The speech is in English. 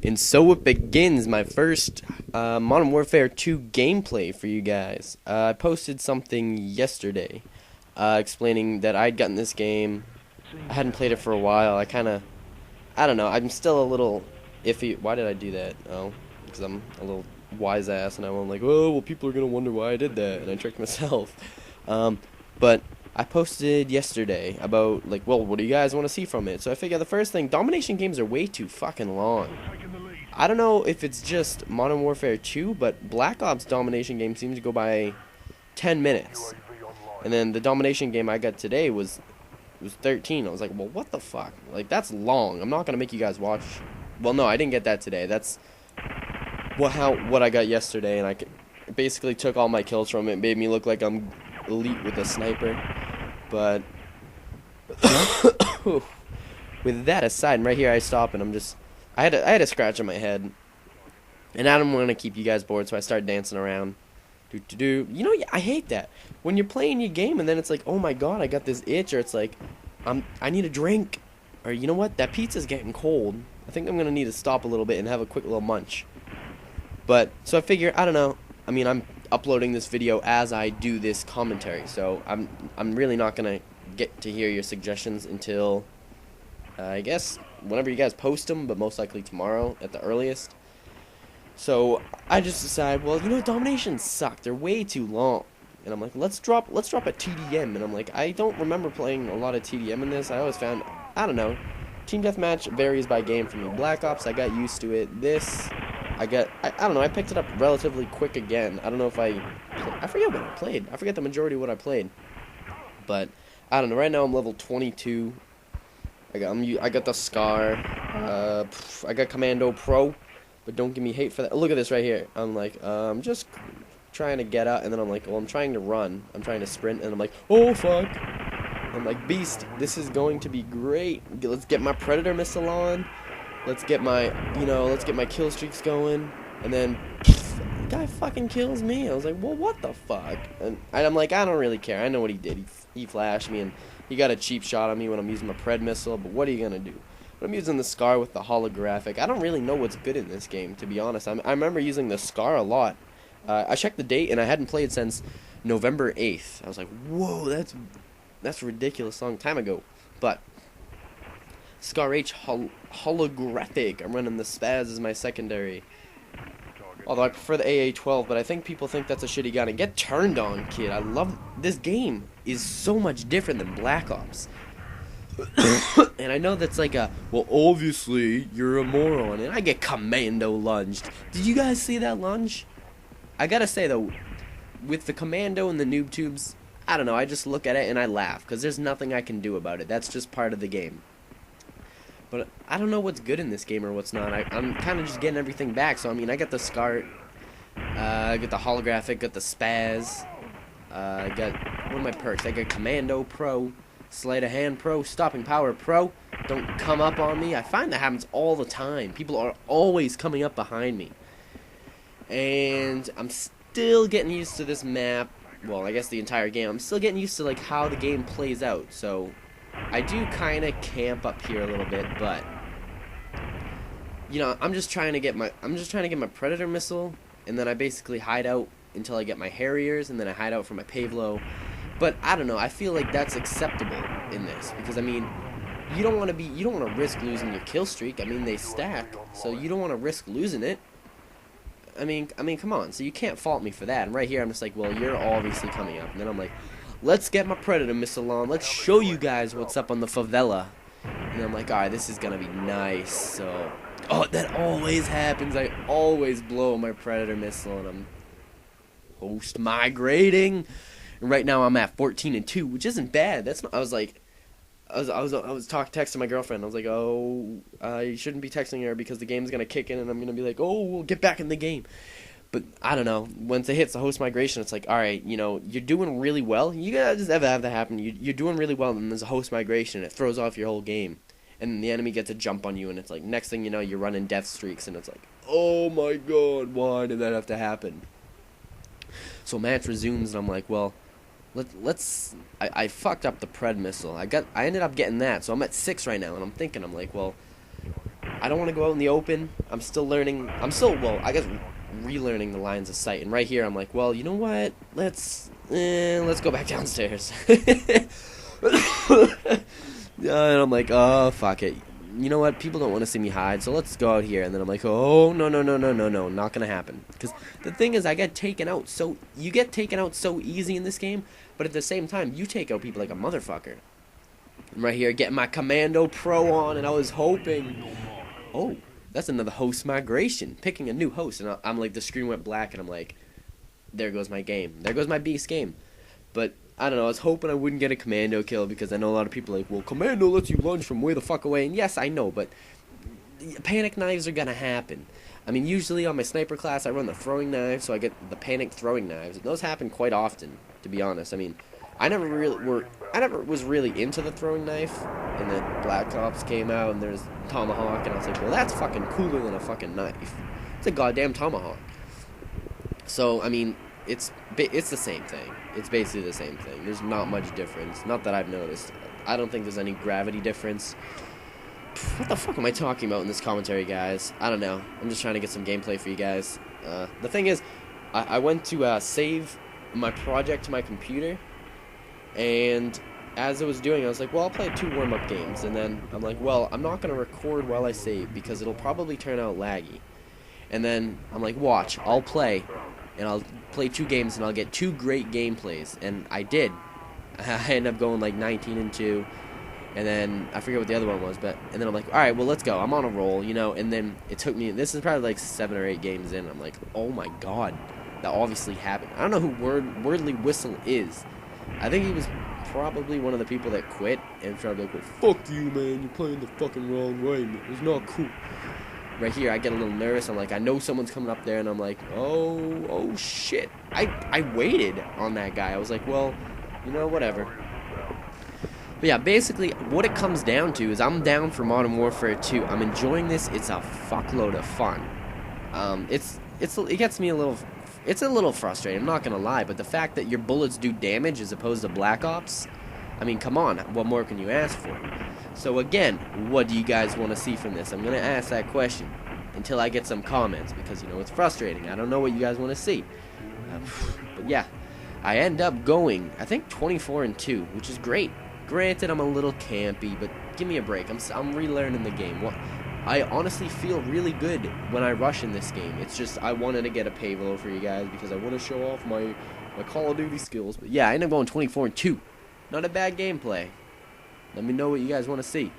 And so it begins, my first Modern Warfare 2 gameplay for you guys. I posted something yesterday explaining that I'd gotten this game. I hadn't played it for a while. I don't know, I'm still a little iffy. Why did I do that? Oh, because I'm a little wise ass and I'm like, oh, well, people are going to wonder why I did that. And I tricked myself. But I posted yesterday about, like, well, what do you guys want to see from it? So I figured the first thing, domination games are way too fucking long. I don't know if it's just Modern Warfare 2, but Black Ops domination games seem to go by 10 minutes. And then the domination game I got today was 13. I was like, well, what the fuck? Like, that's long. I'm not going to make you guys watch. Well, no, I didn't get that today. That's what I got yesterday, and I basically took all my kills from it, made me look like I'm elite with a sniper. But with that aside, and right here I stop, and I had a scratch on my head, and I don't want to keep you guys bored, so I start dancing around. You know, I hate that when you're playing your game, and then it's like, oh my god, I got this itch, or it's like, I need a drink, or you know what, that pizza's getting cold. I think I'm gonna need to stop a little bit and have a quick little munch. But so I figure, I don't know. I mean, I'm uploading this video as I do this commentary, so I'm really not gonna get to hear your suggestions until I guess whenever you guys post them, but most likely tomorrow at the earliest. So I just decided, well, you know, dominations suck. They're way too long. And I'm like, let's drop a TDM. And I'm like, I don't remember playing a lot of TDM in this. I always found, I don't know, team deathmatch varies by game for me. Black Ops, I got used to it. This, I don't know, I picked it up relatively quick again. I don't know if I forget what I played. I forget the majority of what I played. But I don't know. Right now I'm level 22. I got the Scar. I got Commando Pro. But don't give me hate for that. Look at this right here. I'm like, I'm just trying to get out, and then I'm like, well, I'm trying to run. I'm trying to sprint, and I'm like, oh fuck. I'm like, beast, this is going to be great. Let's get my Predator missile on. Let's get my kill streaks going. And then, the guy fucking kills me. I was like, well, what the fuck? And I'm like, I don't really care. I know what he did. He flashed me, and he got a cheap shot on me when I'm using my Pred missile, but what are you gonna do? But I'm using the Scar with the holographic. I don't really know what's good in this game, to be honest. I remember using the Scar a lot. I checked the date, and I hadn't played since November 8th. I was like, whoa, that's a ridiculous long time ago. But Scar H holographic. I'm running the Spaz as my secondary. Although I prefer the AA-12, but I think people think that's a shitty gun. And get turned on, kid. I love this game. Is so much different than Black Ops. And I know that's like well, obviously, you're a moron, and I get commando lunged. Did you guys see that lunge? I gotta say, though, with the commando and the noob tubes, I don't know, I just look at it and I laugh, because there's nothing I can do about it. That's just part of the game. But I don't know what's good in this game or what's not. I'm kind of just getting everything back, so I mean, I got the Scar, I got the holographic, got the Spaz, I got, what are my perks? I got Commando Pro, Sleight of Hand Pro, Stopping Power Pro. Don't come up on me. I find that happens all the time. People are always coming up behind me. And I'm still getting used to this map. Well, I guess the entire game. I'm still getting used to like how the game plays out. So I do kind of camp up here a little bit, but you know, I'm just trying to get my Predator missile, and then I basically hide out until I get my Harriers, and then I hide out for my Pavlo. But I don't know, I feel like that's acceptable in this, because I mean, you don't want to risk losing your kill streak. I mean, they stack, so you don't want to risk losing it. I mean, come on. So you can't fault me for that. And right here, I'm just like, well, you're obviously coming up. And then I'm like, let's get my Predator missile on. Let's show you guys what's up on the favela. And I'm like, all right, this is gonna be nice. So, oh, that always happens. I always blow my Predator missile, and I'm post migrating. And right now I'm at 14-2, which isn't bad. That's not. I was texting my girlfriend. I was like, oh, you shouldn't be texting her because the game's gonna kick in, and I'm gonna be like, oh, we'll get back in the game. But I don't know. Once it hits the host migration, it's like, all right, you know, you're doing really well. You gotta just ever have that happen. You're doing really well, and there's a host migration, and it throws off your whole game, and the enemy gets a jump on you, and it's like, next thing you know, you're running death streaks, and it's like, oh my god, why did that have to happen? So match resumes, and I'm like, well, I fucked up the Pred missile. I ended up getting that, so I'm at 6 right now, and I'm like, well, I don't want to go out in the open. I'm still learning. Well, I guess relearning the lines of sight. And right here, I'm like, well, you know what? Let's go back downstairs. And I'm like, oh, fuck it. You know what? People don't want to see me hide, so let's go out here. And then I'm like, oh, no, not gonna happen. Because the thing is, you get taken out so easy in this game, but at the same time, you take out people like a motherfucker. I'm right here getting my Commando Pro on, and I was hoping, oh, that's another host migration, picking a new host, and I'm like, the screen went black, and I'm like, there goes my game. There goes my beast game. But I don't know, I was hoping I wouldn't get a commando kill, because I know a lot of people are like, well, commando lets you lunge from way the fuck away, and yes, I know, but panic knives are gonna happen. I mean, usually on my sniper class, I run the throwing knives, so I get the panic throwing knives, and those happen quite often, to be honest. I mean, I never was really into the throwing knife, and then Black Ops came out, and there's Tomahawk, and I was like, well, that's fucking cooler than a fucking knife. It's a goddamn Tomahawk. So, I mean, it's the same thing. It's basically the same thing. There's not much difference. Not that I've noticed. I don't think there's any gravity difference. What the fuck am I talking about in this commentary, guys? I don't know. I'm just trying to get some gameplay for you guys. The thing is, I went to save my project to my computer, and as I was doing, I was like, well, I'll play 2 warm-up games, and then I'm like, well, I'm not going to record while I save, because it'll probably turn out laggy. And then I'm like, watch, I'll play, and I'll play 2 games, and I'll get 2 great gameplays, and I did. I ended up going like 19-2, and then I forget what the other one was, and then I'm like, all right, well, let's go. I'm on a roll, you know, and then it took me, this is probably like 7 or 8 games in, I'm like, oh my god, that obviously happened. I don't know who Wordly Whistle is. I think he was probably one of the people that quit and tried to be like, well, fuck you, man, you're playing the fucking wrong way, man. It's not cool. Right here, I get a little nervous. I'm like, I know someone's coming up there, and I'm like, oh shit. I waited on that guy. I was like, well, you know, whatever. But yeah, basically, what it comes down to is I'm down for Modern Warfare 2. I'm enjoying this. It's a fuckload of fun. It gets me a little. It's a little frustrating, I'm not gonna lie, but the fact that your bullets do damage as opposed to Black Ops, I mean, come on, what more can you ask for? So again, what do you guys want to see from this? I'm gonna ask that question until I get some comments, because, you know, it's frustrating. I don't know what you guys want to see. But yeah, I end up going, I think, 24-2, which is great. Granted, I'm a little campy, but give me a break. I'm relearning the game. I honestly feel really good when I rush in this game. It's just I wanted to get a payload for you guys because I want to show off my Call of Duty skills. But yeah, I end up going 24-2. Not a bad gameplay. Let me know what you guys want to see.